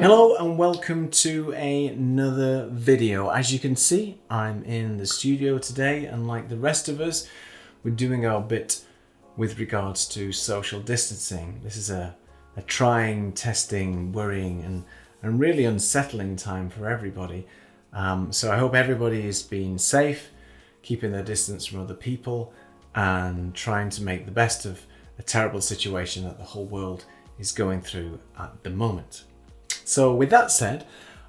Hello and welcome to another video. As you can see, I'm in the studio today, and like the rest of us, we're doing our bit with regards to social distancing. This is a trying, testing, worrying and really unsettling time for everybody. So I hope everybody is being safe, keeping their distance from other people and trying to make the best of a terrible situation that the whole world is going through at the moment. So with that said,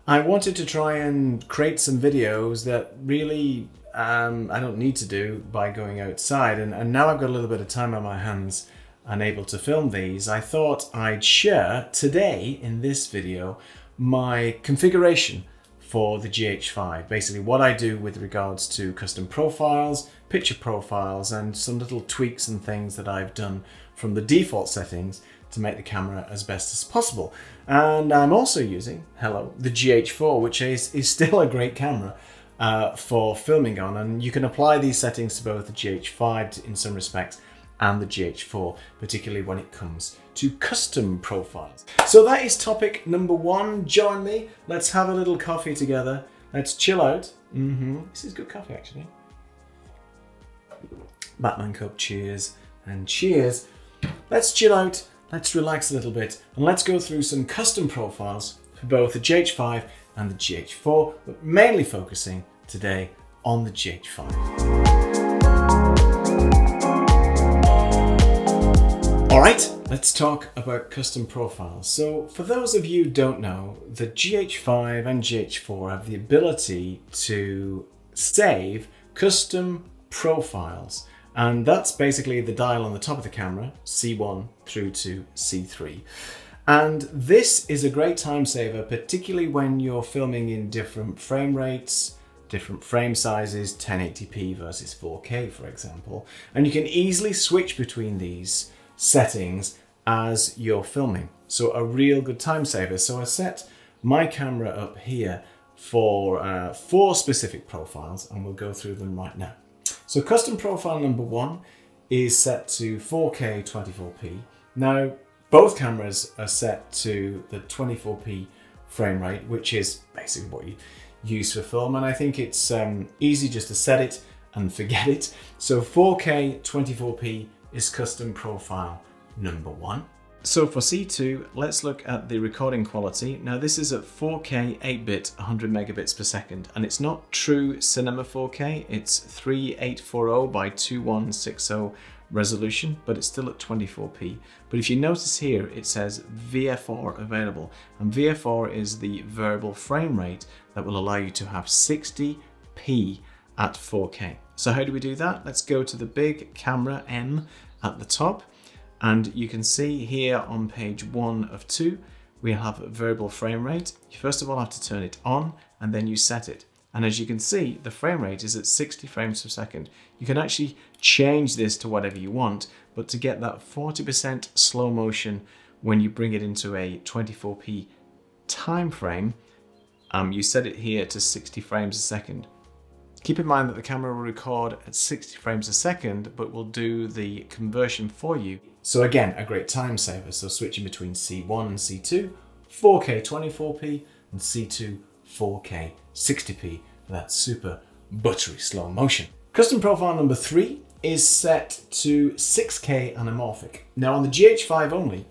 I wanted to try and create some videos that really I don't need to do by going outside, and now I've got a little bit of time on my hands and able to film these. I thought I'd share today in this video my configuration for the GH5, basically what I do with regards to custom profiles, picture profiles, and some little tweaks and things that I've done from the default settings to make the camera as best as possible. And I'm also using, the GH4, which is still a great camera for filming on, and you can apply these settings to both the GH5 in some respects and the GH4, particularly when it comes to custom profiles. So that is topic number one. Join me, let's have a little coffee together, let's chill out. This is good coffee actually. Batman cup, cheers and cheers. Let's chill out, let's relax a little bit, and let's go through some custom profiles for both the GH5 and the GH4, but mainly focusing today on the GH5. Alright, let's talk about custom profiles. So for those of you who don't know, the GH5 and GH4 have the ability to save custom profiles. And that's basically the dial on the top of the camera, C1 through to C3. And this is a great time saver, particularly when you're filming in different frame rates, different frame sizes, 1080p versus 4K, for example. And you can easily switch between these settings as you're filming. So a real good time saver. So I set my camera up here for 4 specific profiles, and we'll go through them right now. So custom profile number 1 is set to 4K 24p. Now, both cameras are set to the 24p frame rate, which is basically what you use for film. And I think it's easy just to set it and forget it. So 4K 24p is custom profile number 1. So for C2, let's look at the recording quality. Now this is at 4K 8-bit, 100 megabits per second, and it's not true cinema 4K, it's 3840 by 2160 resolution, but it's still at 24p. But if you notice here, it says VFR available, and VFR is the variable frame rate that will allow you to have 60p at 4K. So how do we do that? Let's go to the big camera M at the top. And you can see here on page 1 of 2, we have a variable frame rate. You first of all have to turn it on, and then you set it. And as you can see, the frame rate is at 60 frames per second. You can actually change this to whatever you want, but to get that 40% slow motion when you bring it into a 24p time frame, you set it here to 60 frames a second. Keep in mind that the camera will record at 60 frames a second, but will do the conversion for you. So again, a great time saver. So switching between C1 and C2, 4K 24p, and C2 4K 60p for that super buttery slow motion. Custom profile number 3 is set to 6K anamorphic. Now on the GH5 only,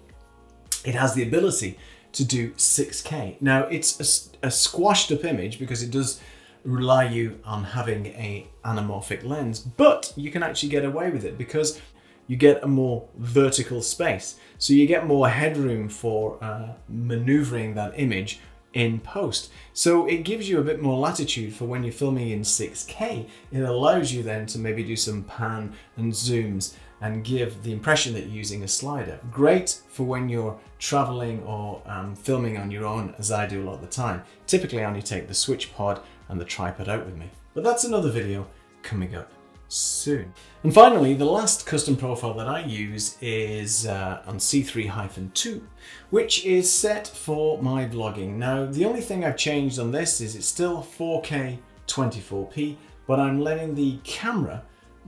it has the ability to do 6K. Now it's a squashed up image because it does rely you on having a anamorphic lens, but you can actually get away with it because you get a more vertical space. So you get more headroom for maneuvering that image in post. So it gives you a bit more latitude for when you're filming in 6K. It allows you then to maybe do some pan and zooms and give the impression that you're using a slider. Great for when you're traveling or filming on your own, as I do a lot of the time. Typically I only take the switch pod and the tripod out with me. But that's another video coming up soon. And finally, the last custom profile that I use is on C3-2, which is set for my vlogging. Now, the only thing I've changed on this is it's still 4K 24p, but I'm letting the camera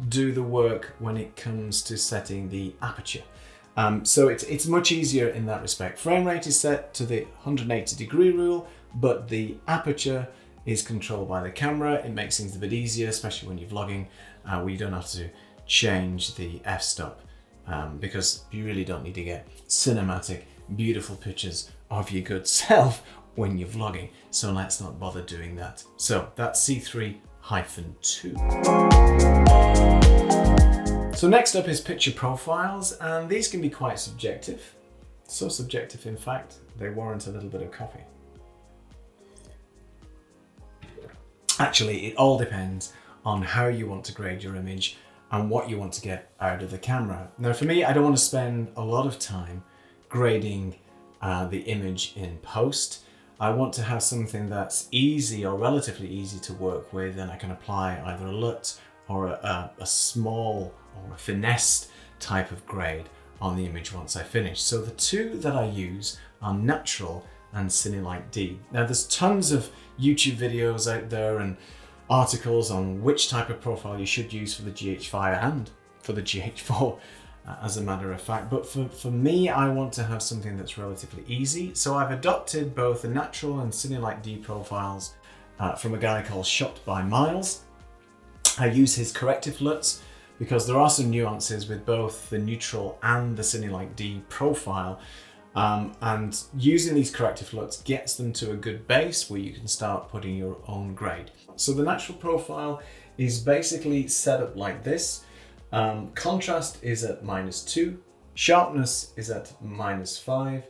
do the work when it comes to setting the aperture. So it's much easier in that respect. Frame rate is set to the 180 degree rule, but the aperture is controlled by the camera. It makes things a bit easier, especially when you're vlogging, where you don't have to change the f-stop, because you really don't need to get cinematic, beautiful pictures of your good self when you're vlogging. So let's not bother doing that. So that's C3-2. So next up is picture profiles, and these can be quite subjective. So subjective, in fact, they warrant a little bit of coffee. Actually, it all depends on how you want to grade your image and what you want to get out of the camera. Now for me, I don't want to spend a lot of time grading the image in post. I want to have something that's easy or relatively easy to work with, and I can apply either a LUT or a small or a finessed type of grade on the image once I finish. So the two that I use are natural and Cinelike D. Now there's tons of YouTube videos out there and articles on which type of profile you should use for the GH5 and for the GH4 as a matter of fact, but for me, I want to have something that's relatively easy. So I've adopted both the natural and Cinelike D profiles from a guy called Shot by Miles. I use his corrective LUTs because there are some nuances with both the neutral and the Cinelike D profile. And using these corrective LUTs gets them to a good base where you can start putting your own grade. So the natural profile is basically set up like this. Contrast is at -2, sharpness is at -5,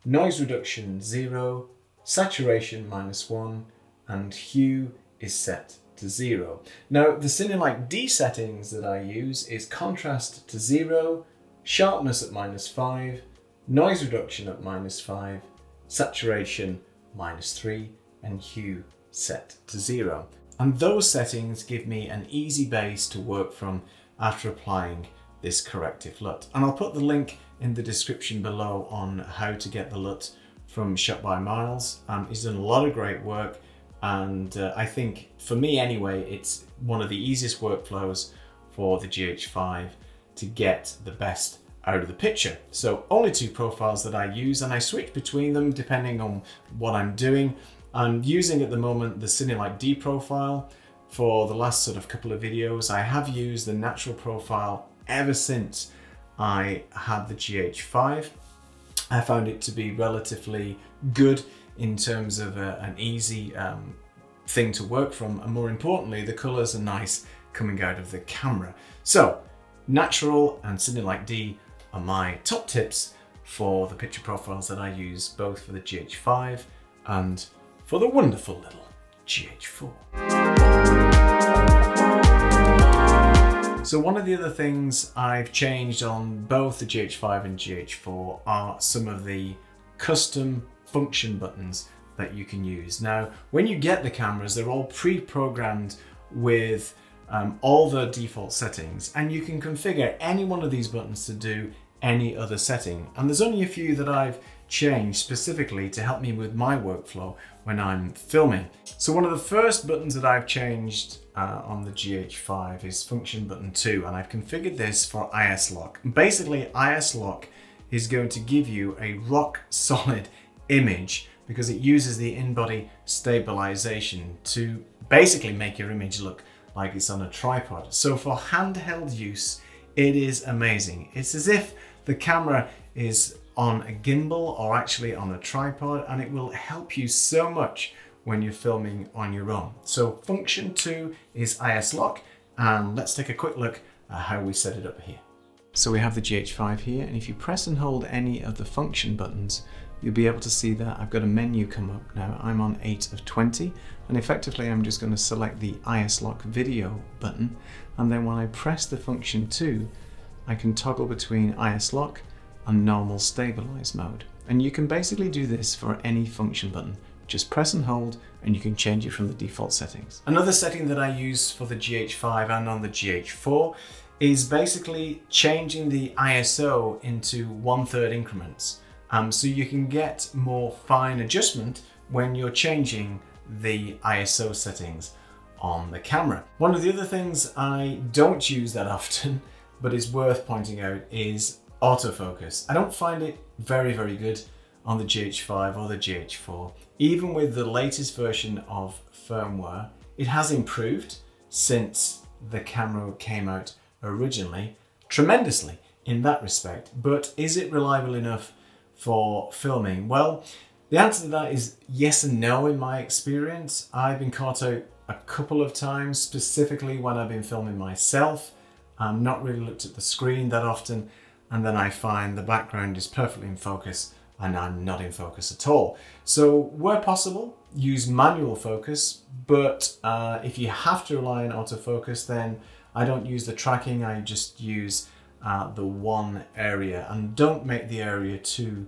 noise reduction 0, saturation -1, and hue is set to 0. Now the Cinelike D settings that I use is contrast to 0, sharpness at -5, noise reduction at -5, saturation -3, and hue set to 0. And those settings give me an easy base to work from after applying this corrective LUT. And I'll put the link in the description below on how to get the LUT from Shot by Miles. He's done a lot of great work, and I think, for me anyway, it's one of the easiest workflows for the GH5 to get the best out of the picture. So only two profiles that I use, and I switch between them depending on what I'm doing. I'm using at the moment the Cinelike D profile for the last sort of couple of videos. I have used the natural profile ever since I had the GH5. I found it to be relatively good in terms of an easy thing to work from, and more importantly, the colors are nice coming out of the camera. So natural and Cinelike D are my top tips for the picture profiles that I use both for the GH5 and for the wonderful little GH4. So one of the other things I've changed on both the GH5 and GH4 are some of the custom function buttons that you can use. Now, when you get the cameras, they're all pre-programmed with all the default settings, and you can configure any one of these buttons to do any other setting. And there's only a few that I've changed specifically to help me with my workflow when I'm filming. So one of the first buttons that I've changed on the GH5 is function button 2, and I've configured this for IS lock. Basically, IS lock is going to give you a rock solid image because it uses the in-body stabilization to basically make your image look like it's on a tripod. So for handheld use, it is amazing. It's as if the camera is on a gimbal or actually on a tripod, and it will help you so much when you're filming on your own. So function 2 is IS lock, and let's take a quick look at how we set it up here. So we have the GH5 here, and if you press and hold any of the function buttons, you'll be able to see that I've got a menu come up now. I'm on 8 of 20, and effectively I'm just going to select the IS lock video button, and then when I press the function 2, I can toggle between IS lock and normal stabilize mode. And you can basically do this for any function button. Just press and hold, and you can change it from the default settings. Another setting that I use for the GH5 and on the GH4 is basically changing the ISO into 1/3 increments. So you can get more fine adjustment when you're changing the ISO settings on the camera. One of the other things I don't use that often, but is worth pointing out, is autofocus. I don't find it very, very good on the GH5 or the GH4. Even with the latest version of firmware, it has improved since the camera came out originally, tremendously in that respect. But is it reliable enough for filming? Well, the answer to that is yes and no in my experience. I've been caught out a couple of times, specifically when I've been filming myself. I'm not really looked at the screen that often, and then I find the background is perfectly in focus and I'm not in focus at all. So where possible, use manual focus, but if you have to rely on autofocus, then I don't use the tracking, I just use the one area, and don't make the area too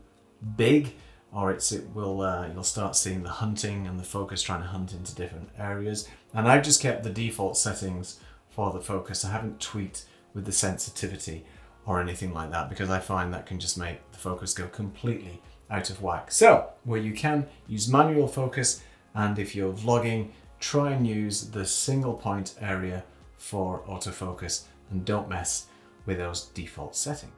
big, or you'll start seeing the hunting and the focus trying to hunt into different areas. And I've just kept the default settings for the focus. I haven't tweaked with the sensitivity or anything like that, because I find that can just make the focus go completely out of whack. So where you can, use manual focus, and if you're vlogging, try and use the single point area for autofocus and don't mess with those default settings.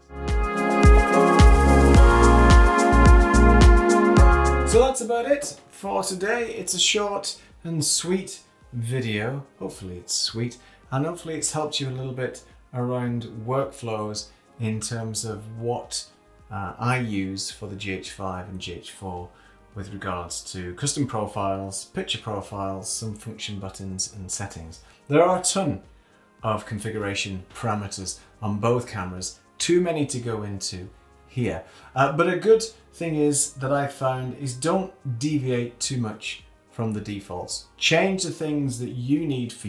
So that's about it for today. It's a short and sweet video. Hopefully it's sweet, and hopefully it's helped you a little bit around workflows in terms of what I use for the GH5 and GH4 with regards to custom profiles, picture profiles, some function buttons and settings. There are a ton of configuration parameters on both cameras, too many to go into here. But a good thing is that I've found is don't deviate too much from the defaults. Change the things that you need for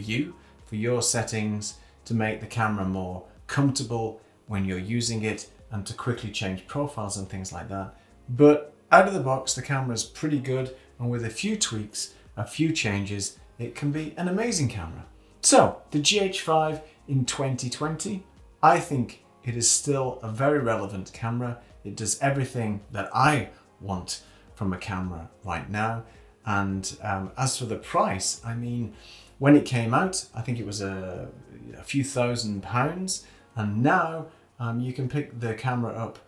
your settings, to make the camera more comfortable when you're using it and to quickly change profiles and things like that. But out of the box, the camera's pretty good, and with a few tweaks, a few changes, it can be an amazing camera. So the GH5 in 2020, I think it is still a very relevant camera. It does everything that I want from a camera right now. And as for the price, I mean, when it came out, I think it was a few £1,000s, and now you can pick the camera up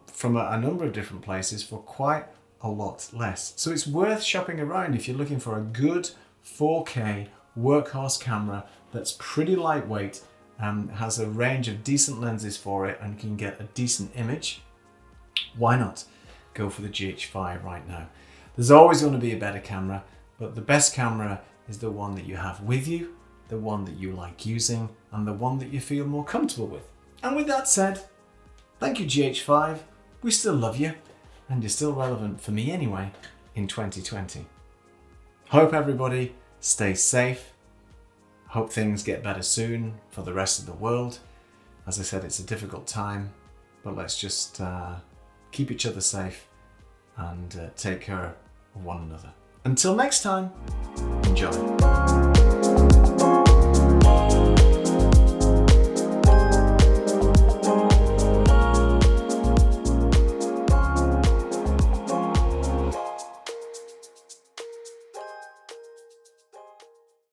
from a number of different places for quite a lot less. So it's worth shopping around if you're looking for a good 4K workhorse camera that's pretty lightweight, has a range of decent lenses for it, and can get a decent image. Why not go for the GH5 right now? There's always going to be a better camera, but the best camera is the one that you have with you, the one that you like using, and the one that you feel more comfortable with. And with that said, thank you GH5, we still love you, and you're still relevant for me anyway in 2020. Hope everybody stays safe, hope things get better soon for the rest of the world. As I said, it's a difficult time, but let's just keep each other safe and take care of one another. Until next time, enjoy.